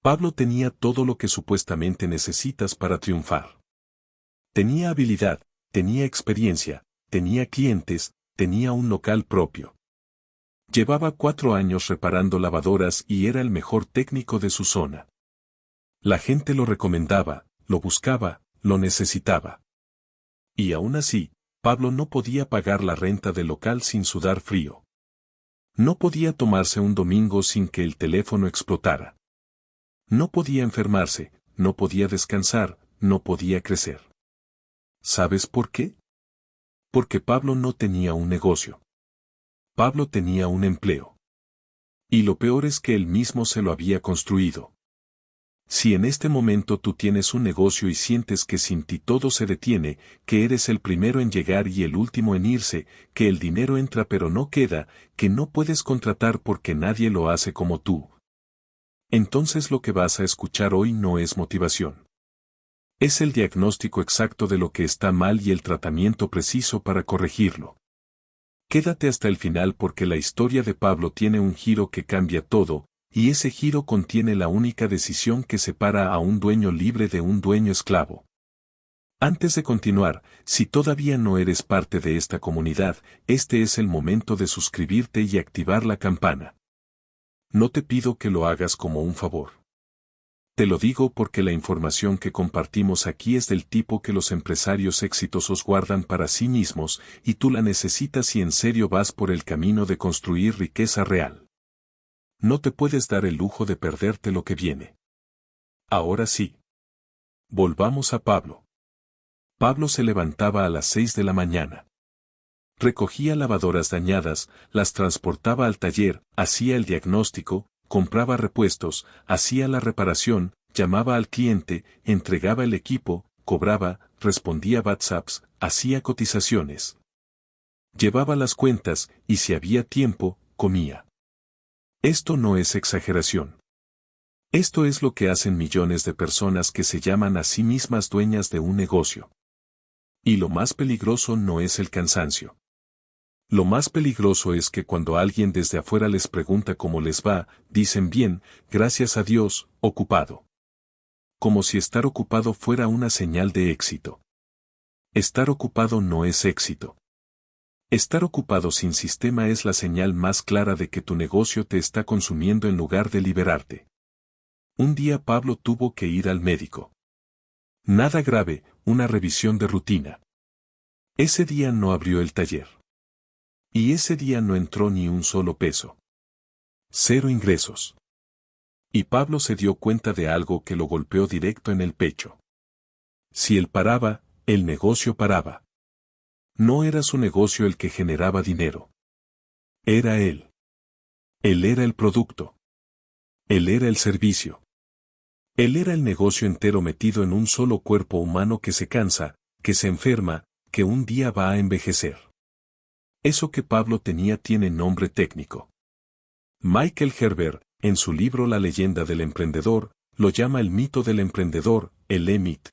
Pablo tenía todo lo que supuestamente necesitas para triunfar. Tenía habilidad, tenía experiencia, tenía clientes, tenía un local propio. Llevaba 4 años reparando lavadoras y era el mejor técnico de su zona. La gente lo recomendaba, lo buscaba, lo necesitaba. Y aún así, Pablo no podía pagar la renta del local sin sudar frío. No podía tomarse un domingo sin que el teléfono explotara. No podía enfermarse, no podía descansar, no podía crecer. ¿Sabes por qué? Porque Pablo no tenía un negocio. Pablo tenía un empleo. Y lo peor es que él mismo se lo había construido. Si en este momento tú tienes un negocio y sientes que sin ti todo se detiene, que eres el primero en llegar y el último en irse, que el dinero entra pero no queda, que no puedes contratar porque nadie lo hace como tú, entonces lo que vas a escuchar hoy no es motivación. Es el diagnóstico exacto de lo que está mal y el tratamiento preciso para corregirlo. Quédate hasta el final porque la historia de Pablo tiene un giro que cambia todo, y ese giro contiene la única decisión que separa a un dueño libre de un dueño esclavo. Antes de continuar, si todavía no eres parte de esta comunidad, este es el momento de suscribirte y activar la campana. No te pido que lo hagas como un favor. Te lo digo porque la información que compartimos aquí es del tipo que los empresarios exitosos guardan para sí mismos, y tú la necesitas si en serio vas por el camino de construir riqueza real. No te puedes dar el lujo de perderte lo que viene. Ahora sí. Volvamos a Pablo. Pablo se levantaba a las 6 de la mañana. Recogía lavadoras dañadas, las transportaba al taller, hacía el diagnóstico, compraba repuestos, hacía la reparación, llamaba al cliente, entregaba el equipo, cobraba, respondía WhatsApps, hacía cotizaciones. Llevaba las cuentas, y si había tiempo, comía. Esto no es exageración. Esto es lo que hacen millones de personas que se llaman a sí mismas dueñas de un negocio. Y lo más peligroso no es el cansancio. Lo más peligroso es que cuando alguien desde afuera les pregunta cómo les va, dicen bien, gracias a Dios, ocupado. Como si estar ocupado fuera una señal de éxito. Estar ocupado no es éxito. Estar ocupado sin sistema es la señal más clara de que tu negocio te está consumiendo en lugar de liberarte. Un día Pablo tuvo que ir al médico. Nada grave, una revisión de rutina. Ese día no abrió el taller. Y ese día no entró ni un solo peso. 0 ingresos. Y Pablo se dio cuenta de algo que lo golpeó directo en el pecho. Si él paraba, el negocio paraba. No era su negocio el que generaba dinero. Era él. Él era el producto. Él era el servicio. Él era el negocio entero metido en un solo cuerpo humano que se cansa, que se enferma, que un día va a envejecer. Eso que Pablo tenía tiene nombre técnico. Michael Gerber, en su libro La leyenda del emprendedor, lo llama el mito del emprendedor, el EMIT.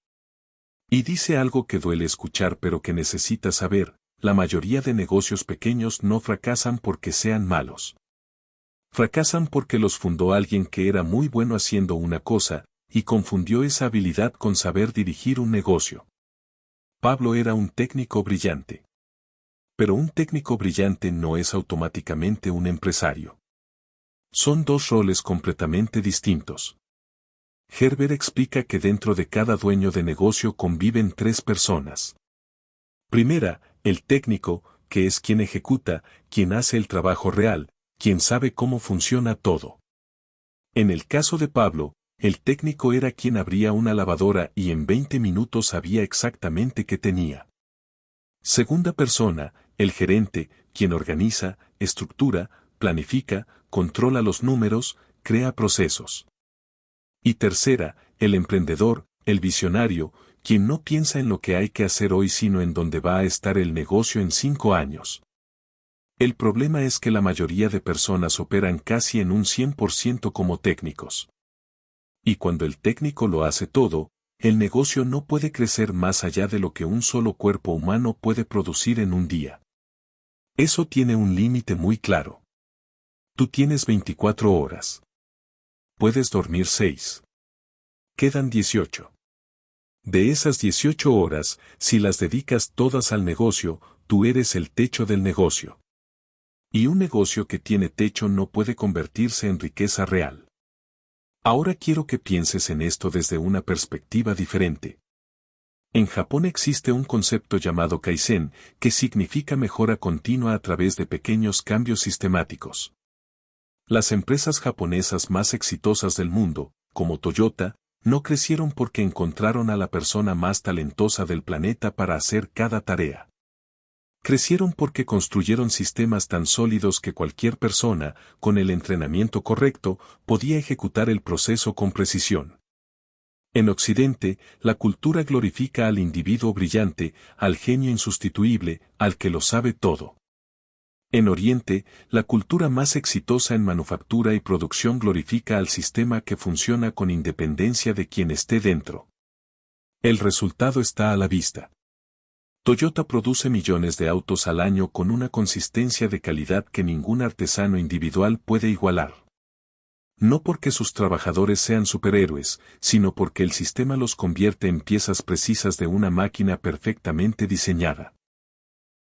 Y dice algo que duele escuchar pero que necesitas saber, la mayoría de negocios pequeños no fracasan porque sean malos. Fracasan porque los fundó alguien que era muy bueno haciendo una cosa, y confundió esa habilidad con saber dirigir un negocio. Pablo era un técnico brillante. Pero un técnico brillante no es automáticamente un empresario. Son dos roles completamente distintos. Gerber explica que dentro de cada dueño de negocio conviven 3 personas. Primera, el técnico, que es quien ejecuta, quien hace el trabajo real, quien sabe cómo funciona todo. En el caso de Pablo, el técnico era quien abría una lavadora y en 20 minutos sabía exactamente qué tenía. Segunda persona, el gerente, quien organiza, estructura, planifica, controla los números, crea procesos. Y tercera, el emprendedor, el visionario, quien no piensa en lo que hay que hacer hoy sino en dónde va a estar el negocio en 5 años. El problema es que la mayoría de personas operan casi en un 100% como técnicos. Y cuando el técnico lo hace todo, el negocio no puede crecer más allá de lo que un solo cuerpo humano puede producir en un día. Eso tiene un límite muy claro. Tú tienes 24 horas. Puedes dormir 6. Quedan 18. De esas 18 horas, si las dedicas todas al negocio, tú eres el techo del negocio. Y un negocio que tiene techo no puede convertirse en riqueza real. Ahora quiero que pienses en esto desde una perspectiva diferente. En Japón existe un concepto llamado Kaizen, que significa mejora continua a través de pequeños cambios sistemáticos. Las empresas japonesas más exitosas del mundo, como Toyota, no crecieron porque encontraron a la persona más talentosa del planeta para hacer cada tarea. Crecieron porque construyeron sistemas tan sólidos que cualquier persona, con el entrenamiento correcto, podía ejecutar el proceso con precisión. En Occidente, la cultura glorifica al individuo brillante, al genio insustituible, al que lo sabe todo. En Oriente, la cultura más exitosa en manufactura y producción glorifica al sistema que funciona con independencia de quien esté dentro. El resultado está a la vista. Toyota produce millones de autos al año con una consistencia de calidad que ningún artesano individual puede igualar. No porque sus trabajadores sean superhéroes, sino porque el sistema los convierte en piezas precisas de una máquina perfectamente diseñada.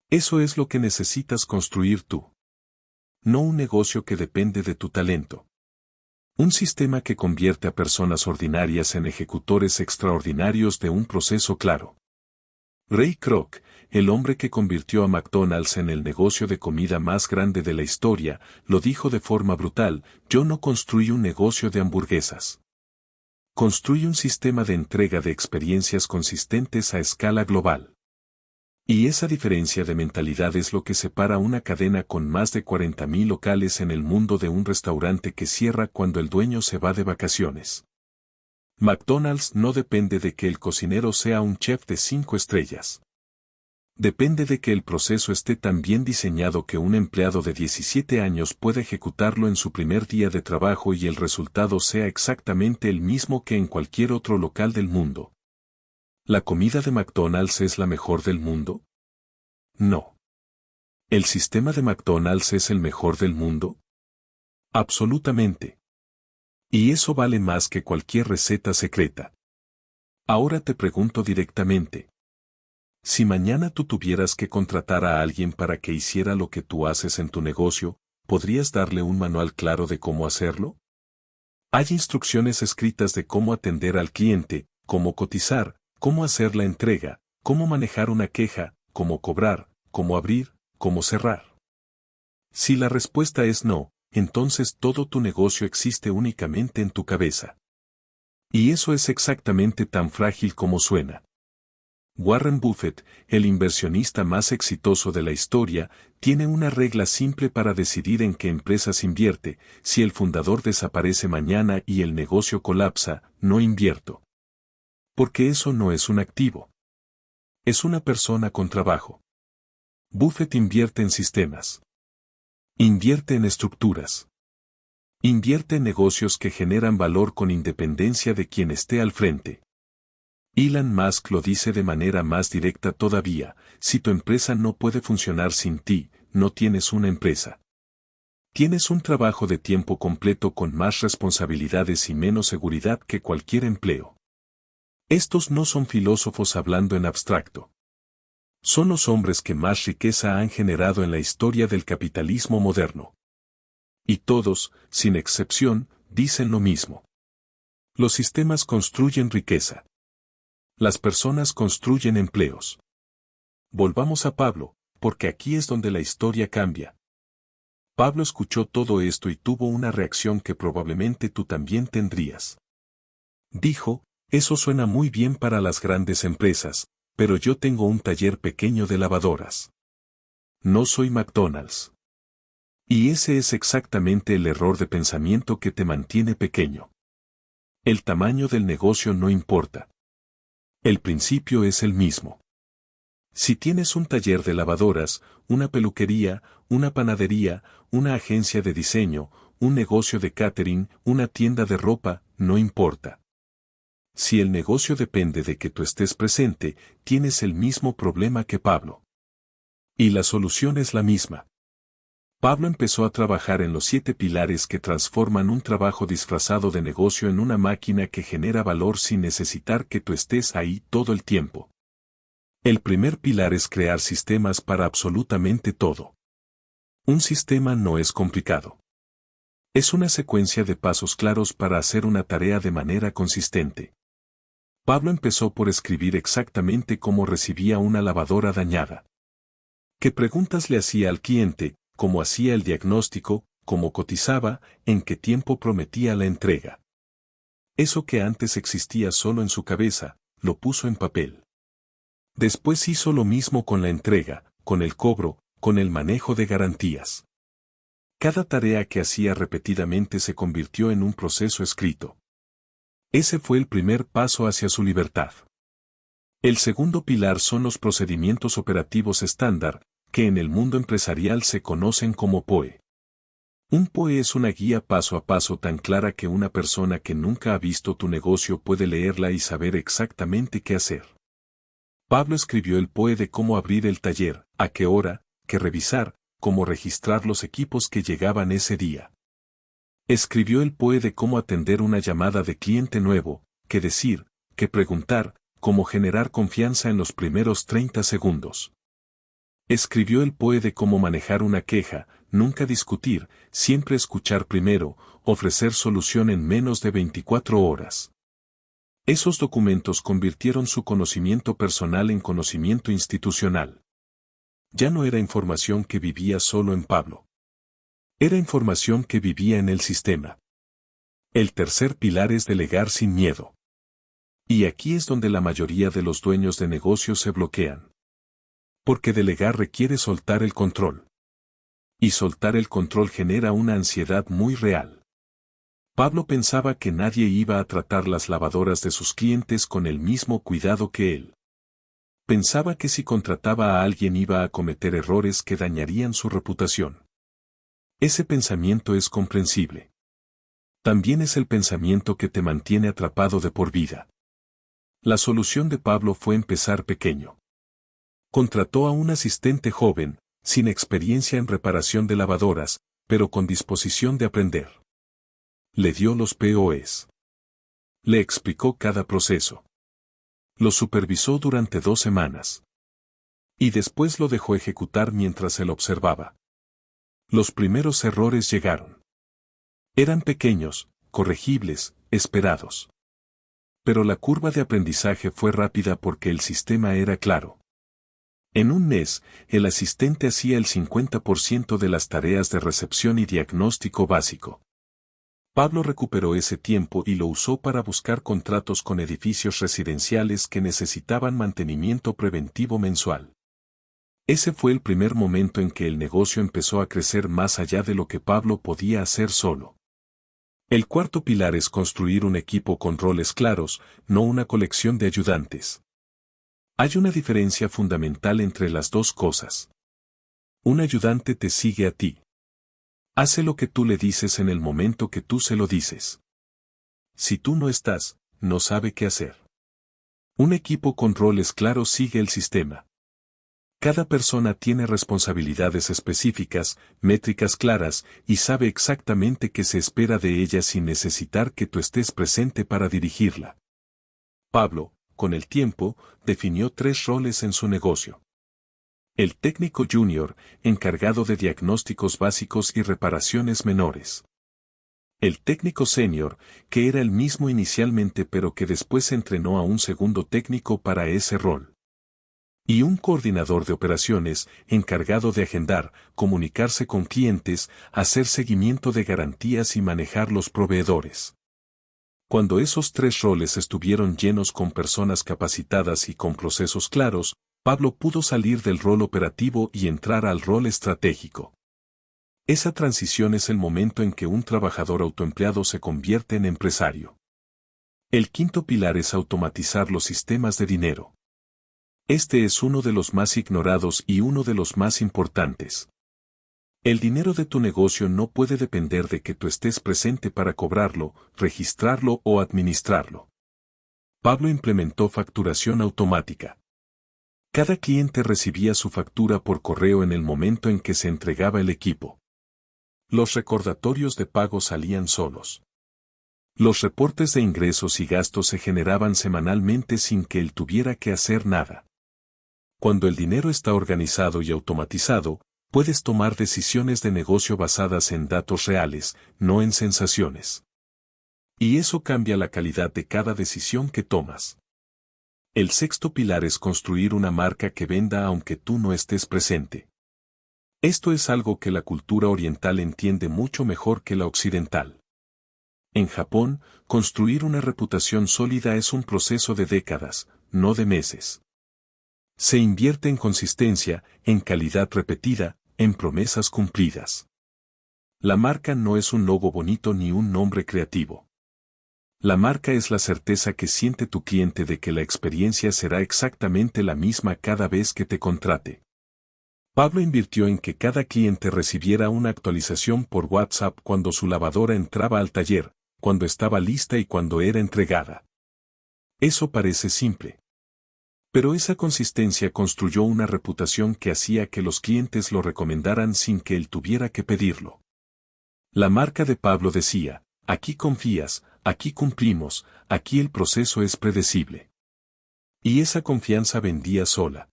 Eso es lo que necesitas construir tú. No un negocio que depende de tu talento. Un sistema que convierte a personas ordinarias en ejecutores extraordinarios de un proceso claro. Ray Kroc, el hombre que convirtió a McDonald's en el negocio de comida más grande de la historia, lo dijo de forma brutal: yo no construí un negocio de hamburguesas. Construí un sistema de entrega de experiencias consistentes a escala global. Y esa diferencia de mentalidad es lo que separa una cadena con más de 40,000 locales en el mundo de un restaurante que cierra cuando el dueño se va de vacaciones. McDonald's no depende de que el cocinero sea un chef de 5 estrellas. Depende de que el proceso esté tan bien diseñado que un empleado de 17 años pueda ejecutarlo en su primer día de trabajo y el resultado sea exactamente el mismo que en cualquier otro local del mundo. ¿La comida de McDonald's es la mejor del mundo? No. ¿El sistema de McDonald's es el mejor del mundo? Absolutamente. Y eso vale más que cualquier receta secreta. Ahora te pregunto directamente. Si mañana tú tuvieras que contratar a alguien para que hiciera lo que tú haces en tu negocio, ¿podrías darle un manual claro de cómo hacerlo? Hay instrucciones escritas de cómo atender al cliente, cómo cotizar, cómo hacer la entrega, cómo manejar una queja, cómo cobrar, cómo abrir, cómo cerrar. Si la respuesta es no, entonces todo tu negocio existe únicamente en tu cabeza. Y eso es exactamente tan frágil como suena. Warren Buffett, el inversionista más exitoso de la historia, tiene una regla simple para decidir en qué empresas invierte: si el fundador desaparece mañana y el negocio colapsa, no invierto. Porque eso no es un activo. Es una persona con trabajo. Buffett invierte en sistemas. Invierte en estructuras. Invierte en negocios que generan valor con independencia de quien esté al frente. Elon Musk lo dice de manera más directa todavía: si tu empresa no puede funcionar sin ti, no tienes una empresa. Tienes un trabajo de tiempo completo con más responsabilidades y menos seguridad que cualquier empleo. Estos no son filósofos hablando en abstracto. Son los hombres que más riqueza han generado en la historia del capitalismo moderno. Y todos, sin excepción, dicen lo mismo. Los sistemas construyen riqueza. Las personas construyen empleos. Volvamos a Pablo, porque aquí es donde la historia cambia. Pablo escuchó todo esto y tuvo una reacción que probablemente tú también tendrías. Dijo: eso suena muy bien para las grandes empresas, pero yo tengo un taller pequeño de lavadoras. No soy McDonald's. Y ese es exactamente el error de pensamiento que te mantiene pequeño. El tamaño del negocio no importa. El principio es el mismo. Si tienes un taller de lavadoras, una peluquería, una panadería, una agencia de diseño, un negocio de catering, una tienda de ropa, no importa. Si el negocio depende de que tú estés presente, tienes el mismo problema que Pablo. Y la solución es la misma. Pablo empezó a trabajar en los 7 pilares que transforman un trabajo disfrazado de negocio en una máquina que genera valor sin necesitar que tú estés ahí todo el tiempo. El primer pilar es crear sistemas para absolutamente todo. Un sistema no es complicado. Es una secuencia de pasos claros para hacer una tarea de manera consistente. Pablo empezó por escribir exactamente cómo recibía una lavadora dañada. ¿Qué preguntas le hacía al cliente? ¿Cómo hacía el diagnóstico? ¿Cómo cotizaba? ¿En qué tiempo prometía la entrega? Eso que antes existía solo en su cabeza, lo puso en papel. Después hizo lo mismo con la entrega, con el cobro, con el manejo de garantías. Cada tarea que hacía repetidamente se convirtió en un proceso escrito. Ese fue el primer paso hacia su libertad. El segundo pilar son los procedimientos operativos estándar, que en el mundo empresarial se conocen como POE. Un POE es una guía paso a paso tan clara que una persona que nunca ha visto tu negocio puede leerla y saber exactamente qué hacer. Pablo escribió el POE de cómo abrir el taller, a qué hora, qué revisar, cómo registrar los equipos que llegaban ese día. Escribió el POE de cómo atender una llamada de cliente nuevo, qué decir, qué preguntar, cómo generar confianza en los primeros 30 segundos. Escribió el POE de cómo manejar una queja, nunca discutir, siempre escuchar primero, ofrecer solución en menos de 24 horas. Esos documentos convirtieron su conocimiento personal en conocimiento institucional. Ya no era información que vivía solo en Pablo. Era información que vivía en el sistema. El tercer pilar es delegar sin miedo. Y aquí es donde la mayoría de los dueños de negocios se bloquean. Porque delegar requiere soltar el control. Y soltar el control genera una ansiedad muy real. Pablo pensaba que nadie iba a tratar las lavadoras de sus clientes con el mismo cuidado que él. Pensaba que si contrataba a alguien iba a cometer errores que dañarían su reputación. Ese pensamiento es comprensible. También es el pensamiento que te mantiene atrapado de por vida. La solución de Pablo fue empezar pequeño. Contrató a un asistente joven, sin experiencia en reparación de lavadoras, pero con disposición de aprender. Le dio los POEs. Le explicó cada proceso. Lo supervisó durante 2 semanas. Y después lo dejó ejecutar mientras él observaba. Los primeros errores llegaron. Eran pequeños, corregibles, esperados. Pero la curva de aprendizaje fue rápida porque el sistema era claro. En un mes, el asistente hacía el 50% de las tareas de recepción y diagnóstico básico. Pablo recuperó ese tiempo y lo usó para buscar contratos con edificios residenciales que necesitaban mantenimiento preventivo mensual. Ese fue el primer momento en que el negocio empezó a crecer más allá de lo que Pablo podía hacer solo. El cuarto pilar es construir un equipo con roles claros, no una colección de ayudantes. Hay una diferencia fundamental entre las dos cosas. Un ayudante te sigue a ti. Hace lo que tú le dices en el momento que tú se lo dices. Si tú no estás, no sabe qué hacer. Un equipo con roles claros sigue el sistema. Cada persona tiene responsabilidades específicas, métricas claras, y sabe exactamente qué se espera de ella sin necesitar que tú estés presente para dirigirla. Pablo, con el tiempo, definió 3 roles en su negocio. El técnico junior, encargado de diagnósticos básicos y reparaciones menores. El técnico senior, que era el mismo inicialmente pero que después entrenó a un segundo técnico para ese rol. Y un coordinador de operaciones, encargado de agendar, comunicarse con clientes, hacer seguimiento de garantías y manejar los proveedores. Cuando esos 3 roles estuvieron llenos con personas capacitadas y con procesos claros, Pablo pudo salir del rol operativo y entrar al rol estratégico. Esa transición es el momento en que un trabajador autoempleado se convierte en empresario. El quinto pilar es automatizar los sistemas de dinero. Este es uno de los más ignorados y uno de los más importantes. El dinero de tu negocio no puede depender de que tú estés presente para cobrarlo, registrarlo o administrarlo. Pablo implementó facturación automática. Cada cliente recibía su factura por correo en el momento en que se entregaba el equipo. Los recordatorios de pago salían solos. Los reportes de ingresos y gastos se generaban semanalmente sin que él tuviera que hacer nada. Cuando el dinero está organizado y automatizado, puedes tomar decisiones de negocio basadas en datos reales, no en sensaciones. Y eso cambia la calidad de cada decisión que tomas. El sexto pilar es construir una marca que venda aunque tú no estés presente. Esto es algo que la cultura oriental entiende mucho mejor que la occidental. En Japón, construir una reputación sólida es un proceso de décadas, no de meses. Se invierte en consistencia, en calidad repetida, en promesas cumplidas. La marca no es un logo bonito ni un nombre creativo. La marca es la certeza que siente tu cliente de que la experiencia será exactamente la misma cada vez que te contrate. Pablo invirtió en que cada cliente recibiera una actualización por WhatsApp cuando su lavadora entraba al taller, cuando estaba lista y cuando era entregada. Eso parece simple. Pero esa consistencia construyó una reputación que hacía que los clientes lo recomendaran sin que él tuviera que pedirlo. La marca de Pablo decía, aquí confías, aquí cumplimos, aquí el proceso es predecible. Y esa confianza vendía sola.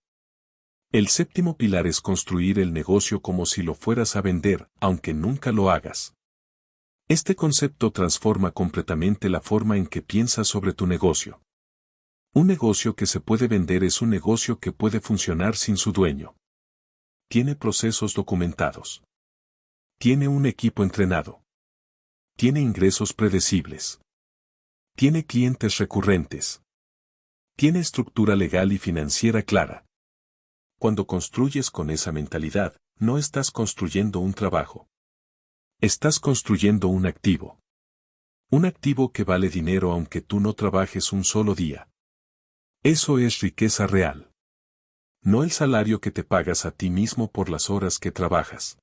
El séptimo pilar es construir el negocio como si lo fueras a vender, aunque nunca lo hagas. Este concepto transforma completamente la forma en que piensas sobre tu negocio. Un negocio que se puede vender es un negocio que puede funcionar sin su dueño. Tiene procesos documentados. Tiene un equipo entrenado. Tiene ingresos predecibles. Tiene clientes recurrentes. Tiene estructura legal y financiera clara. Cuando construyes con esa mentalidad, no estás construyendo un trabajo. Estás construyendo un activo. Un activo que vale dinero aunque tú no trabajes un solo día. Eso es riqueza real. No el salario que te pagas a ti mismo por las horas que trabajas.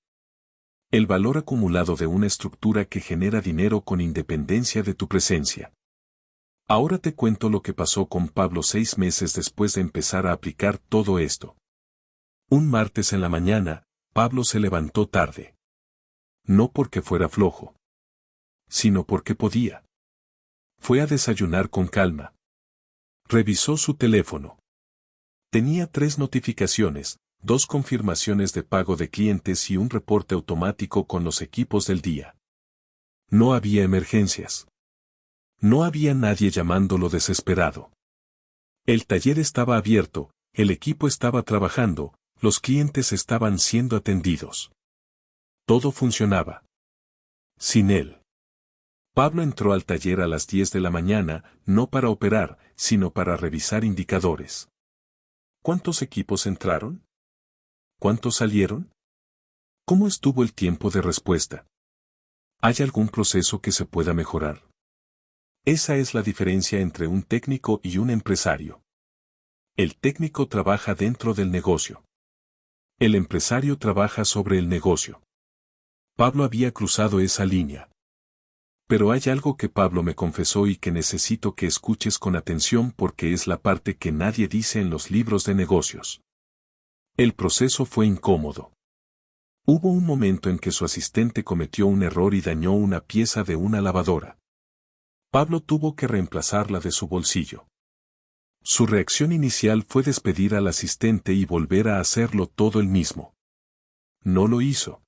El valor acumulado de una estructura que genera dinero con independencia de tu presencia. Ahora te cuento lo que pasó con Pablo 6 meses después de empezar a aplicar todo esto. Un martes en la mañana, Pablo se levantó tarde. No porque fuera flojo, sino porque podía. Fue a desayunar con calma. Revisó su teléfono. Tenía 3 notificaciones, 2 confirmaciones de pago de clientes y un reporte automático con los equipos del día. No había emergencias. No había nadie llamándolo desesperado. El taller estaba abierto, el equipo estaba trabajando, los clientes estaban siendo atendidos. Todo funcionaba. Sin él. Pablo entró al taller a las 10 de la mañana, no para operar, sino para revisar indicadores. ¿Cuántos equipos entraron? ¿Cuántos salieron? ¿Cómo estuvo el tiempo de respuesta? ¿Hay algún proceso que se pueda mejorar? Esa es la diferencia entre un técnico y un empresario. El técnico trabaja dentro del negocio. El empresario trabaja sobre el negocio. Pablo había cruzado esa línea. Pero hay algo que Pablo me confesó y que necesito que escuches con atención porque es la parte que nadie dice en los libros de negocios. El proceso fue incómodo. Hubo un momento en que su asistente cometió un error y dañó una pieza de una lavadora. Pablo tuvo que reemplazarla de su bolsillo. Su reacción inicial fue despedir al asistente y volver a hacerlo todo él mismo. No lo hizo.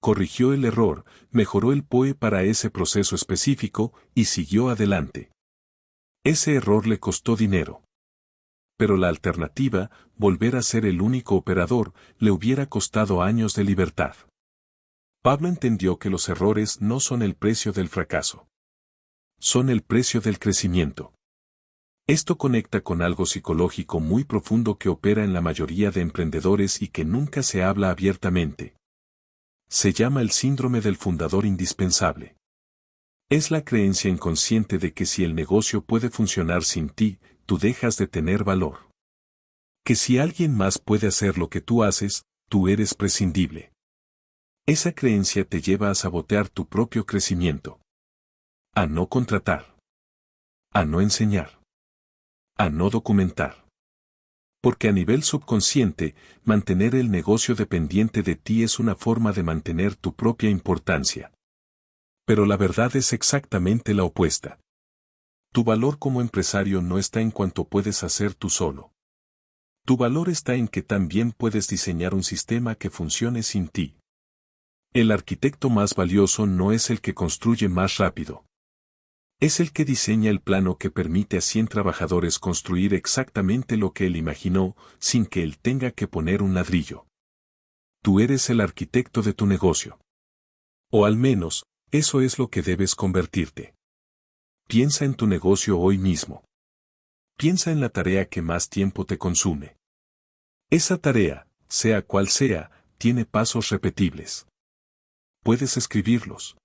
Corrigió el error, mejoró el POE para ese proceso específico y siguió adelante. Ese error le costó dinero. Pero la alternativa, volver a ser el único operador, le hubiera costado años de libertad. Pablo entendió que los errores no son el precio del fracaso. Son el precio del crecimiento. Esto conecta con algo psicológico muy profundo que opera en la mayoría de emprendedores y que nunca se habla abiertamente. Se llama el síndrome del fundador indispensable. Es la creencia inconsciente de que si el negocio puede funcionar sin ti, tú dejas de tener valor. Que si alguien más puede hacer lo que tú haces, tú eres prescindible. Esa creencia te lleva a sabotear tu propio crecimiento. A no contratar. A no enseñar. A no documentar. Porque a nivel subconsciente, mantener el negocio dependiente de ti es una forma de mantener tu propia importancia. Pero la verdad es exactamente la opuesta. Tu valor como empresario no está en cuanto puedes hacer tú solo. Tu valor está en que también puedes diseñar un sistema que funcione sin ti. El arquitecto más valioso no es el que construye más rápido. Es el que diseña el plano que permite a 100 trabajadores construir exactamente lo que él imaginó, sin que él tenga que poner un ladrillo. Tú eres el arquitecto de tu negocio. O al menos, eso es lo que debes convertirte. Piensa en tu negocio hoy mismo. Piensa en la tarea que más tiempo te consume. Esa tarea, sea cual sea, tiene pasos repetibles. Puedes escribirlos.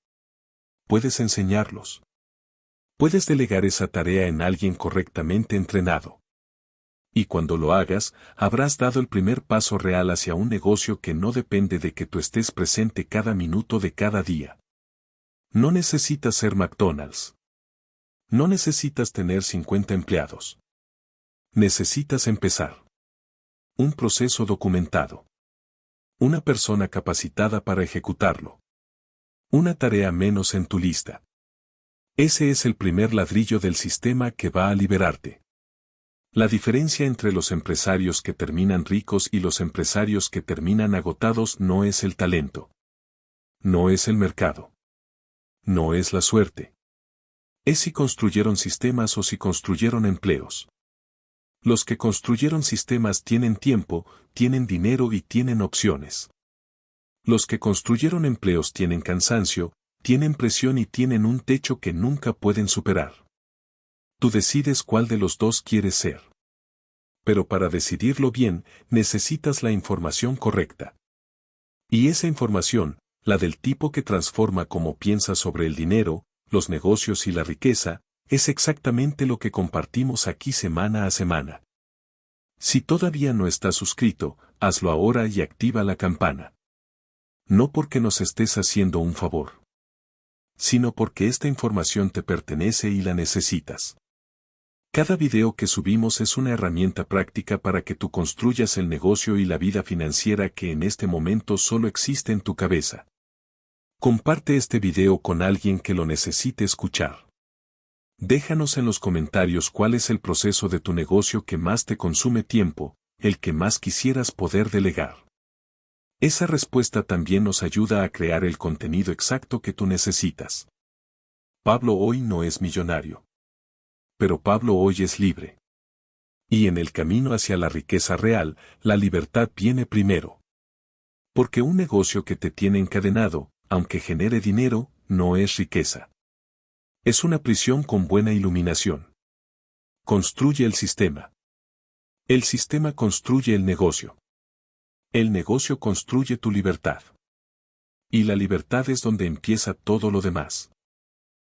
Puedes enseñarlos. Puedes delegar esa tarea en alguien correctamente entrenado. Y cuando lo hagas, habrás dado el primer paso real hacia un negocio que no depende de que tú estés presente cada minuto de cada día. No necesitas ser McDonald's. No necesitas tener 50 empleados. Necesitas empezar. Un proceso documentado. Una persona capacitada para ejecutarlo. Una tarea menos en tu lista. Ese es el primer ladrillo del sistema que va a liberarte. La diferencia entre los empresarios que terminan ricos y los empresarios que terminan agotados no es el talento. No es el mercado. No es la suerte. Es si construyeron sistemas o si construyeron empleos. Los que construyeron sistemas tienen tiempo, tienen dinero y tienen opciones. Los que construyeron empleos tienen cansancio, tienen presión y tienen un techo que nunca pueden superar. Tú decides cuál de los dos quieres ser. Pero para decidirlo bien, necesitas la información correcta. Y esa información, la del tipo que transforma cómo piensas sobre el dinero, los negocios y la riqueza, es exactamente lo que compartimos aquí semana a semana. Si todavía no estás suscrito, hazlo ahora y activa la campana. No porque nos estés haciendo un favor, sino porque esta información te pertenece y la necesitas. Cada video que subimos es una herramienta práctica para que tú construyas el negocio y la vida financiera que en este momento solo existe en tu cabeza. Comparte este video con alguien que lo necesite escuchar. Déjanos en los comentarios cuál es el proceso de tu negocio que más te consume tiempo, el que más quisieras poder delegar. Esa respuesta también nos ayuda a crear el contenido exacto que tú necesitas. Pablo hoy no es millonario. Pero Pablo hoy es libre. Y en el camino hacia la riqueza real, la libertad viene primero. Porque un negocio que te tiene encadenado, aunque genere dinero, no es riqueza. Es una prisión con buena iluminación. Construye el sistema. El sistema construye el negocio. El negocio construye tu libertad. Y la libertad es donde empieza todo lo demás.